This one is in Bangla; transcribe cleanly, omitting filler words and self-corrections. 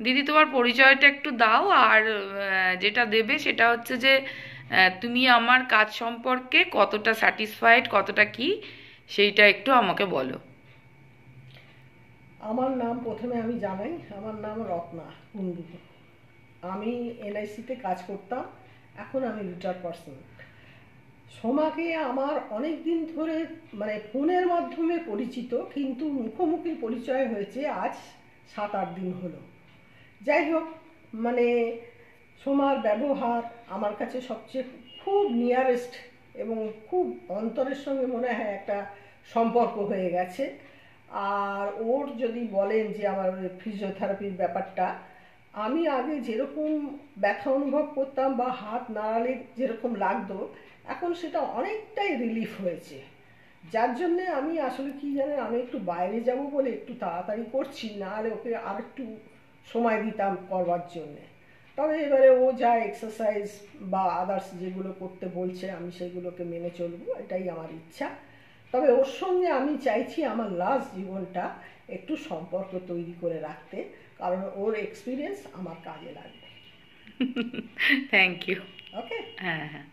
দিদি তোমার পরিচয়টা একটু দাও, আর যেটা দেবে সেটা হচ্ছে যে তুমি আমার কাজ সম্পর্কে কতটা স্যাটিসফাইড, কতটা কি, সেইটা একটু আমাকে বলো। আমার নাম প্রথমে আমি জানাই, আমার নাম রত্না কুন্ডু। আমি এনআইসিতে কাজ করতাম, এখন আমি রিটায়ার্ড পার্সন। সোমাকে আমার অনেক দিন ধরে মানে ফোনের মাধ্যমে পরিচিত, কিন্তু মুখোমুখি পরিচয় হয়েছে আজ 7-8 দিন হলো। যাই হোক, মানে সোমার ব্যবহার আমার কাছে সবচেয়ে খুব নিয়ারেস্ট, এবং খুব অন্তরের সঙ্গে মনে হয় একটা সম্পর্ক হয়ে গেছে। আর ওর যদি বলেন যে আমার ফিজিওথেরাপির ব্যাপারটা, আমি আগে যেরকম ব্যথা অনুভব করতাম বা হাত নাড়ালে যেরকম লাগতো, এখন সেটা অনেকটাই রিলিফ হয়েছে। যার জন্যে আমি আসলে কি জানেন, আমি একটু বাইরে যাব বলে একটু তাড়াতাড়ি করছি, না হলে ওকে আর একটু সময় দিতাম করবার জন্যে। তবে এবারে ও যা এক্সারসাইজ বা আদার্স যেগুলো করতে বলছে আমি সেগুলোকে মেনে চলবো, এটাই আমার ইচ্ছা। তবে ওর সঙ্গে আমি চাইছি আমার লাস্ট জীবনটা একটু সম্পর্ক তৈরি করে রাখতে, কারণ ওর এক্সপিরিয়েন্স আমার কাজে লাগবে। Thank you. ওকে। হ্যাঁ, হ্যাঁ।